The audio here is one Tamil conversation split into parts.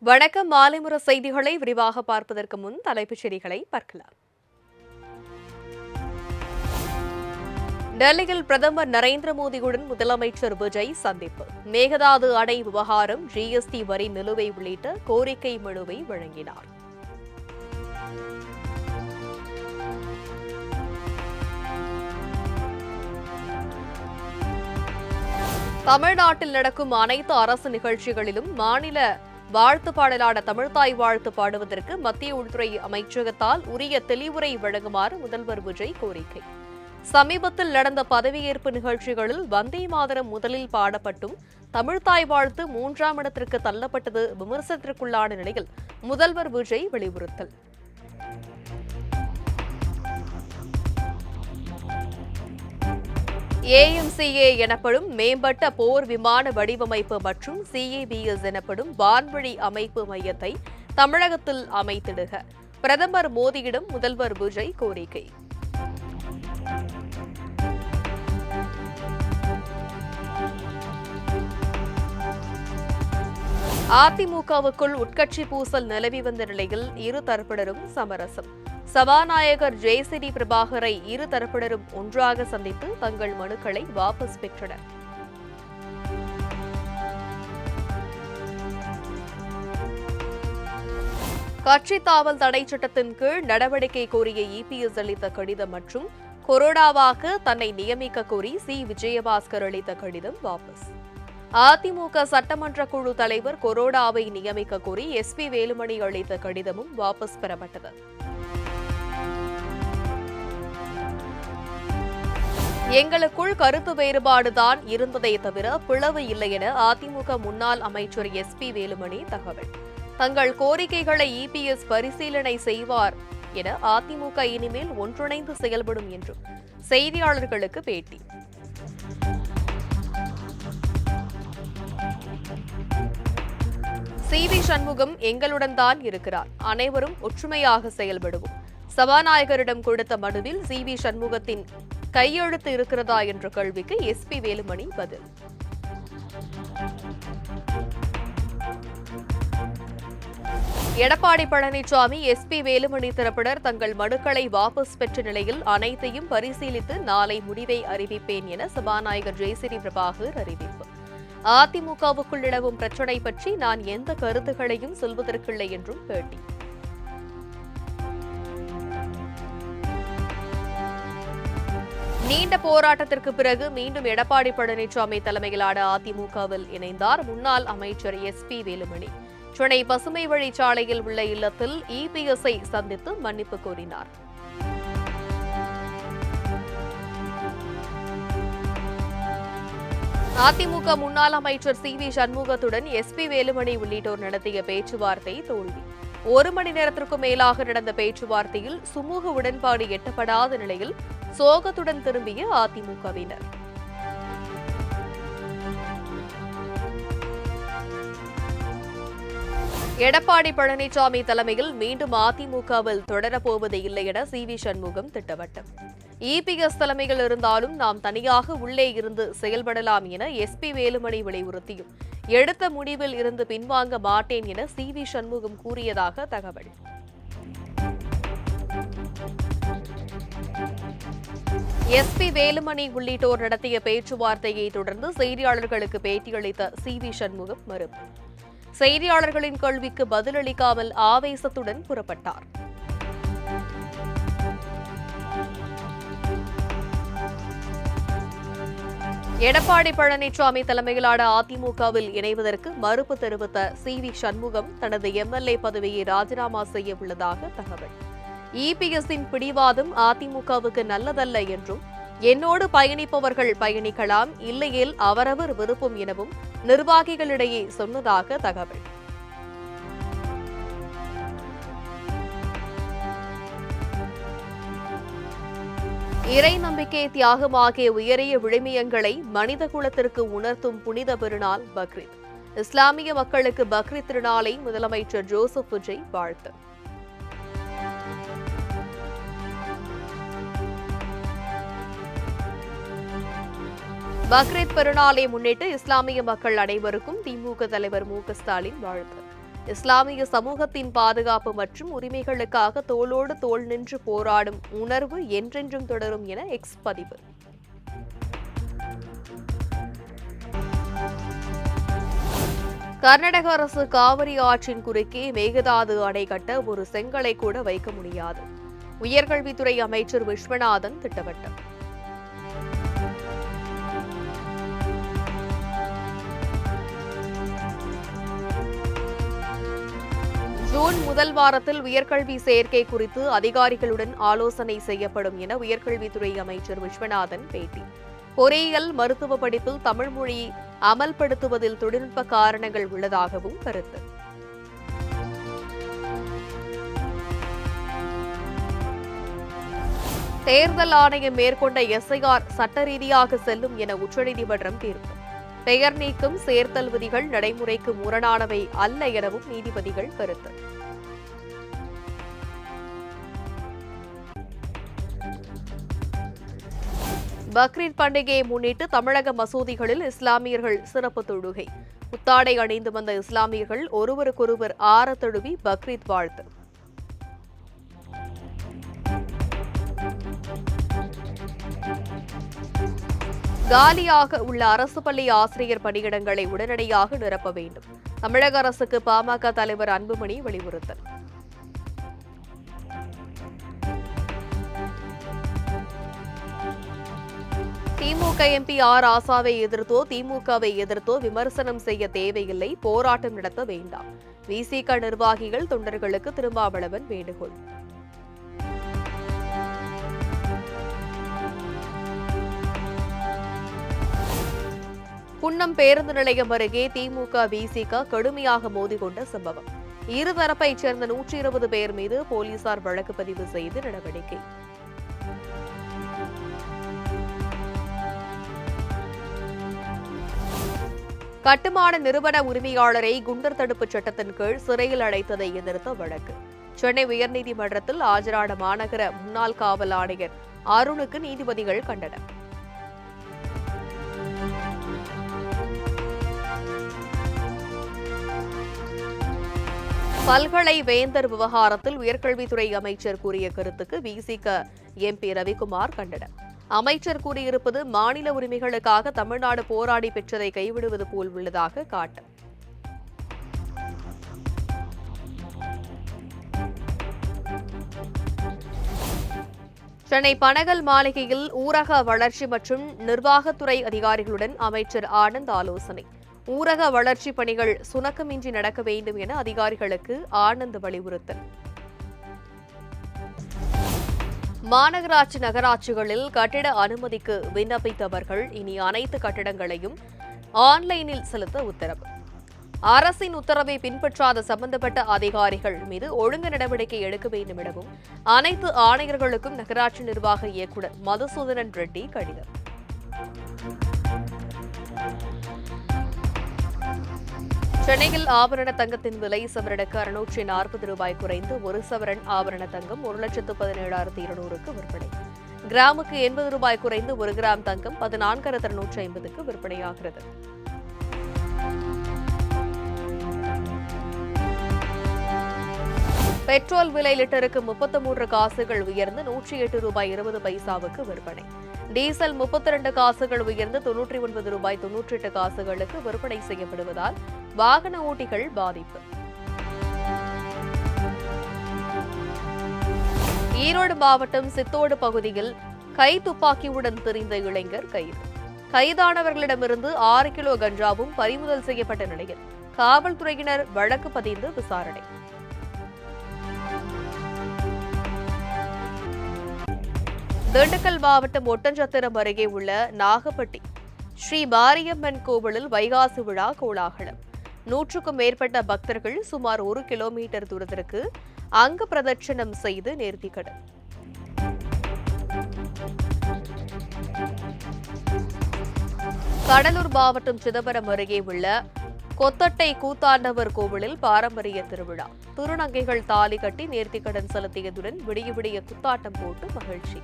வணக்கம். மாலைமுறை செய்திகளை விரிவாக பார்ப்பதற்கு முன் தலைப்புச் செய்திகளை பார்க்கலாம். டெல்லியில் பிரதமர் நரேந்திர மோடியுடன் முதலமைச்சர் விஜய் சந்திப்பு. மேகதாது அணை விவகாரம், ஜிஎஸ்டி வரி நிலுவை உள்ளிட்ட கோரிக்கை மனுவை வழங்கினார். தமிழ்நாட்டில் நடக்கும் அனைத்து அரசு நிகழ்ச்சிகளிலும் மாநில வாழ்த்து பாடலான தமிழ்தாய் வாழ்த்து பாடுவதற்கு மத்திய உள்துறை அமைச்சகத்தால் உரிய தெளிவுரை வழங்குமாறு முதல்வர் விஜய் கோரிக்கை. சமீபத்தில் நடந்த பதவியேற்பு நிகழ்ச்சிகளில் வந்தே மாதரம் முதலில் பாடப்பட்டும் தமிழ்தாய் வாழ்த்து 3ஆம் இடத்திற்கு தள்ளப்பட்டது விமர்சனத்திற்குள்ளான நிலையில் முதல்வர் விஜய் வலியுறுத்தல். ஏஎம்சிஏ எனப்படும் மேம்பட்ட போர் விமான வடிவமைப்பு மற்றும் சிஏபிஎஸ் எனப்படும் வான்வழி அமைப்பு மையத்தை தமிழகத்தில் அமைத்திடுக பிரதமர் மோடியிடம் முதல்வர் விஜய் கோரிக்கை. அதிமுகவுக்குள் உட்கட்சி பூசல் நிலவி வந்த நிலையில் இரு தரப்பினரும் சமரசம். சபாநாயகர் ஜேசிடி பிரபாகரை இரு தரப்பினரும் ஒன்றாக சந்தித்து தங்கள் மனுக்களை வாபஸ் பெற்றனர். கட்சி தாவல் தடை சட்டத்தின் கீழ் நடவடிக்கை கோரிய இபிஎஸ் அளித்த கடிதம் மற்றும் கொரோனாவாக தன்னை நியமிக்க கோரி சி விஜயபாஸ்கர் அளித்த கடிதம் வாபஸ். அதிமுக சட்டமன்ற குழு தலைவர் கொரோனாவை நியமிக்க கோரி எஸ்பி வேலுமணி அளித்த கடிதமும் வாபஸ் பெறப்பட்டது. எங்களுக்குள் கருத்து வேறுபாடுதான் இருந்ததை தவிர பிளவு இல்லை என அதிமுக முன்னாள் அமைச்சர் எஸ்பி வேலுமணி தகவல். தங்கள் கோரிக்கைகளை இபிஎஸ் பரிசீலனை செய்வார் என அதிமுக இனிமேல் ஒன்றிணைந்து செயல்படும் என்றும் செய்தியாளர்களுக்கு பேட்டி. சி.வி. சண்முகம் எங்களுடன் தான் இருக்கிறார், அனைவரும் ஒற்றுமையாக செயல்படுவோம். சபாநாயகரிடம் கொடுத்த மனுவில் சி.வி. சண்முகத்தின் கையெழுத்து இருக்கிறதா என்ற கேள்விக்கு எஸ்பி வேலுமணி பதில். எடப்பாடி பழனிசாமி, எஸ்பி வேலுமணி தரப்பினர் தங்கள் மனுக்களை வாபஸ் பெற்ற நிலையில் அனைத்தையும் பரிசீலித்து நாளை முடிவை அறிவிப்பேன் என சபாநாயகர் ஜேசிடி பிரபாகர் அறிவிப்பு. அதிமுகவுக்குள் நிலவும் பிரச்சினை பற்றி நான் எந்த கருத்துக்களையும் சொல்வதற்கில்லை என்றும் பேட்டி. நீண்ட போராட்டத்திற்கு பிறகு மீண்டும் எடப்பாடி பழனிசாமி தலைமையிலான அதிமுகவில் இணைந்தார் முன்னாள் அமைச்சர் எஸ்பி வேலுமணி. சென்னை பசுமை வழிச்சாலையில் உள்ள இல்லத்தில் இபிஎஸ்ஐ சந்தித்து மன்னிப்பு கோரினார். அதிமுக முன்னாள் அமைச்சர் சி.வி. சண்முகத்துடன் எஸ்பி வேலுமணி உள்ளிட்டோர் நடத்திய பேச்சுவார்த்தை தோல்வி. 1 மணி நேரத்திற்கும் மேலாக நடந்த பேச்சுவார்த்தையில் சுமூக உடன்பாடு எட்டப்படாத நிலையில் சோகத்துடன் திரும்பிய அதிமுகவினர். எடப்பாடி பழனிசாமி தலைமையில் மீண்டும் அதிமுகவில் தொடரப்போவது இல்லை என சி.வி. சண்முகம் திட்டவட்டம். இபிஎஸ் தலைமையில் இருந்தாலும் நாம் தனியாக உள்ளே இருந்து செயல்படலாம் என எஸ்பி வேலுமணி வலியுறுத்தியும் எடுத்த முடிவில் இருந்து பின்வாங்க மாட்டேன் என சி.வி. சண்முகம் கூறியதாக தகவல். எஸ்பி வேலுமணி உள்ளிட்டோர் நடத்திய பேச்சுவார்த்தையை தொடர்ந்து செய்தியாளர்களுக்கு பேட்டியளித்த சி.வி. சண்முகம் மறுப்பு. செய்தியாளர்களின் கேள்விக்கு பதிலளிக்காமல் ஆவேசத்துடன் புறப்பட்டார். எடப்பாடி பழனிசாமி தலைமையிலான அதிமுகவில் இணைவதற்கு மறுப்பு தெரிவித்த சி.வி. சண்முகம் தனது எம்எல்ஏ பதவியை ராஜினாமா செய்ய உள்ளதாக தகவல். இபிஎஸ்ஸின் பிடிவாதம் அதிமுகவுக்கு நல்லதல்ல என்றும் என்னோடு பயணிப்பவர்கள் பயணிக்கலாம், இல்லையேல் அவரவர் விருப்பம் எனவும் நிர்வாகிகளிடையே சொன்னதாக தகவல். இறை நம்பிக்கை, தியாகம் ஆகிய உயரிய விழுமியங்களை மனித குலத்திற்கு உணர்த்தும் புனித பெருநாள் பக்ரீத். இஸ்லாமிய மக்களுக்கு பக்ரீத் திருநாளை முதலமைச்சர் ஜோசப் விஜய் வாழ்த்து. பக்ரீத் பெருநாளை முன்னிட்டு இஸ்லாமிய மக்கள் அனைவருக்கும் திமுக தலைவர் மு.க. ஸ்டாலின் வாழ்த்து. இஸ்லாமிய சமூகத்தின் பாதுகாப்பு மற்றும் உரிமைகளுக்காக தோளோடு தோள் நின்று போராடும் உணர்வு என்றென்றும் தொடரும் என எக்ஸ் பதிவு. கர்நாடக அரசு காவிரி ஆற்றின் குறுக்கே மேகதாது அணை கட்ட ஒரு செங்கலை கூட வைக்க முடியாது. உயர்கல்வித்துறை அமைச்சர் விஸ்வநாதன் திட்டவட்டம். ஜூன் முதல் வாரத்தில் உயர்கல்வி சேர்க்கை குறித்து அதிகாரிகளுடன் ஆலோசனை செய்யப்படும் என உயர்கல்வித்துறை அமைச்சர் விஸ்வநாதன் பேட்டி. பொறியியல் மருத்துவ படிப்பில் தமிழ் மொழி அமல்படுத்துவதில் தொழில்நுட்ப காரணங்கள் உள்ளதாகவும் கருத்து. தேர்தல் ஆணையம் மேற்கொண்ட எஸ்ஐஆர் சட்ட ரீதியாக செல்லும் என உச்சநீதிமன்றம் தீர்ப்பு. பெயர் நீக்கம் சேர்த்தல் விதிகள் நடைமுறைக்கு முரணானவை அல்ல எனவும் நீதிபதிகள் கருத்து. பக்ரீத் பண்டிகையை முன்னிட்டு தமிழக மசூதிகளில் இஸ்லாமியர்கள் சிறப்பு தொழுகை. புத்தாடை அணிந்து வந்த இஸ்லாமியர்கள் ஒருவருக்கொருவர் ஆற தழுவி பக்ரீத் வாழ்த்து. காலியாக உள்ள அரசு பள்ளி ஆசிரியர் பணியிடங்களை உடனடியாக நிரப்ப வேண்டும். தமிழக அரசுக்கு பாமக தலைவர் அன்புமணி வலியுறுத்தல். திமுக எம்பி ஆர் ஆசாவை எதிர்த்தோ திமுகவை எதிர்த்தோ விமர்சனம் செய்ய தேவையில்லை, போராட்டம் நடத்த வேண்டாம். விசிக நிர்வாகிகள் தொண்டர்களுக்கு திருமாவளவன் வேண்டுகோள். குன்னம் பேருந்து நிலையம் அருகே திமுக விசிக கடுமையாக மோதிக்கொண்ட சம்பவம். இருதரப்பைச் சேர்ந்த 120 பேர் மீது போலீசார் வழக்கு பதிவு செய்து நடவடிக்கை. கட்டுமான நிறுவன உரிமையாளரை குண்டர் தடுப்புச் சட்டத்தின் கீழ் சிறையில் அடைத்ததை எதிர்த்த வழக்கு. சென்னை உயர்நீதிமன்றத்தில் ஆஜரான மாநகர முன்னாள் காவல் ஆணையர் அருணுக்கு நீதிபதிகள் கண்டனம். பல்கலை வேந்தர் விவகாரத்தில் உயர்கல்வித்துறை அமைச்சர் கூறிய கருத்துக்கு விசிக எம்பி ரவிக்குமார் கண்டனம். அமைச்சர் கூறியிருப்பது மாநில உரிமைகளுக்காக தமிழ்நாடு போராடி பெற்றதை கைவிடுவது போல் உள்ளதாக காட்டு. சென்னை பனகல் மாளிகையில் ஊரக வளர்ச்சி மற்றும் நிர்வாகத்துறை அதிகாரிகளுடன் அமைச்சர் ஆனந்த் ஆலோசனை. ஊரக வளர்ச்சி பணிகள் சுணக்கமின்றி நடக்க வேண்டும் என அதிகாரிகளுக்கு ஆனந்த் வலியுறுத்தல். மாநகராட்சி நகராட்சிகளில் கட்டிட அனுமதிக்கு விண்ணப்பித்தவர்கள் இனி அனைத்து கட்டிடங்களையும் ஆன்லைனில் செலுத்த உத்தரவு. அரசின் உத்தரவை பின்பற்றாத சம்பந்தப்பட்ட அதிகாரிகள் மீது ஒழுங்கு நடவடிக்கை எடுக்க வேண்டும் எனவும் அனைத்து ஆணையர்களுக்கும் நகராட்சி நிர்வாக இயக்குநர் மதுசூதனன் ரெட்டி கடிதம். சென்னையில் ஆபரண தங்கத்தின் விலை சவரனுக்கு 640 ரூபாய் குறைந்து 1 சவரன் ஆபரண தங்கம் 1,17,200க்கு விற்பனை. கிராமுக்கு 80 ரூபாய் குறைந்து 1 கிராம் தங்கம் 14,250க்கு விற்பனையாகிறது. பெட்ரோல் விலை லிட்டருக்கு 33 காசுகள் உயர்ந்து 108 ரூபாய் 20 பைசாவுக்கு விற்பனை. டீசல் 32 காசுகள் உயர்ந்து 99 ரூபாய் 98 காசுகளுக்கு விற்பனை செய்யப்படுவதால் வாகன ஓட்டிகள் பாதிப்பு. ஈரோடு மாவட்டம் சித்தோடு பகுதியில் கை துப்பாக்கியுடன் திரிந்த இளைஞர் கைது. கைதானவர்களிடமிருந்து 6 கிலோ கஞ்சாவும் பறிமுதல் செய்யப்பட்ட நிலையில் காவல்துறையினர் வழக்கு பதிந்து விசாரணை. திண்டுக்கல் மாவட்டம் ஒட்டஞ்சத்திரம் அருகே உள்ள நாகப்பட்டி ஸ்ரீ மாரியம்மன் கோவிலில் வைகாசி விழா கோலாகலம். 100க்கும் மேற்பட்ட பக்தர்கள் சுமார் 1 கிலோமீட்டர் தூரத்திற்கு அங்க பிரதட்சணம் செய்து நேர்த்திக்கடன். கடலூர் மாவட்டம் சிதம்பரம் அருகே உள்ள கொத்தட்டை கூத்தாண்டவர் கோவிலில் பாரம்பரிய திருவிழா. திருநங்கைகள் தாலி கட்டி நேர்த்திக்கடன் செலுத்தியதுடன் விடிய விடிய குத்தாட்டம் போட்டு மகிழ்ச்சி.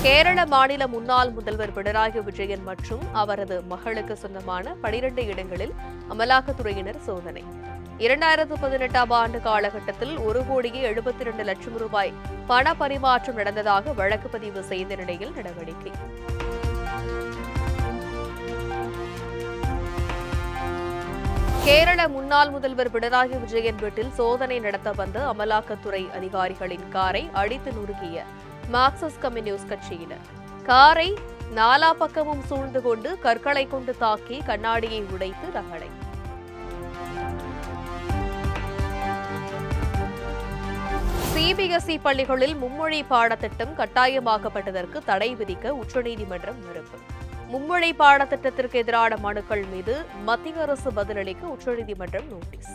கேரள மாநில முன்னாள் முதல்வர் பினராயி விஜயன் மற்றும் அவரது மகளுக்கு சொந்தமான 12 இடங்களில் அமலாக்கத்துறையினர் சோதனை. 2018ஆம் ஆண்டு காலகட்டத்தில் 1,72,00,000 ரூபாய் பண பரிமாற்றம் நடந்ததாக வழக்கு பதிவு செய்த நிலையில் நடவடிக்கை. கேரள முன்னாள் முதல்வர் பினராயி விஜயன் வீட்டில் சோதனை நடத்த வந்த அமலாக்கத்துறை அதிகாரிகளின் காரை அடித்து நொறுக்கிய மார்க்சிஸ்ட் கம்யூனிஸ்ட் கட்சியினர். காரை நாலா பக்கமும் சூழ்ந்து கொண்டு கற்களை கொண்டு தாக்கி கண்ணாடியை உடைத்து ரகளை. சிபிஎஸ்இ பள்ளிகளில் மும்மொழி பாடத்திட்டம் கட்டாயமாக்கப்பட்டதற்கு தடை விதிக்க உச்சநீதிமன்றம் மறுப்பு. மும்மொழி பாடத்திட்டத்திற்கு எதிரான மனுக்கள் மீது மத்திய அரசு பதிலளிக்க உச்சநீதிமன்றம் நோட்டீஸ்.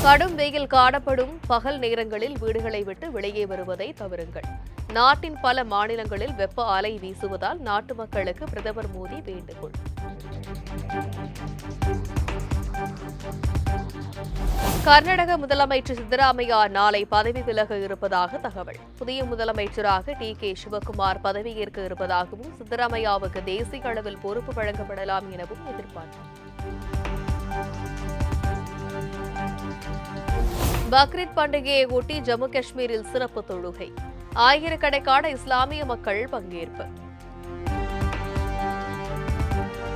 கடும் வெயில் காணப்படும் பகல் நேரங்களில் வீடுகளை விட்டு வெளியே வருவதை தவிருங்கள். நாட்டின் பல மாநிலங்களில் வெப்ப அலை வீசுவதால் நாட்டு மக்களுக்கு பிரதமர் மோடி வேண்டுகோள். கர்நாடக முதலமைச்சர் சித்தராமையா நாளை பதவி விலக இருப்பதாக தகவல். புதிய முதலமைச்சராக டி.கே. சிவக்குமார் பதவியேற்க இருப்பதாகவும் சித்தராமையாவுக்கு தேசிய அளவில் பொறுப்பு வழங்கப்படலாம் எனவும் எதிர்பார்ப்பு. பக்ரீத் பண்டிகையை ஒட்டி ஜம்மு காஷ்மீரில் சிறப்பு தொழுகை. ஆயிரக்கணக்கான இஸ்லாமிய மக்கள் பங்கேற்பு.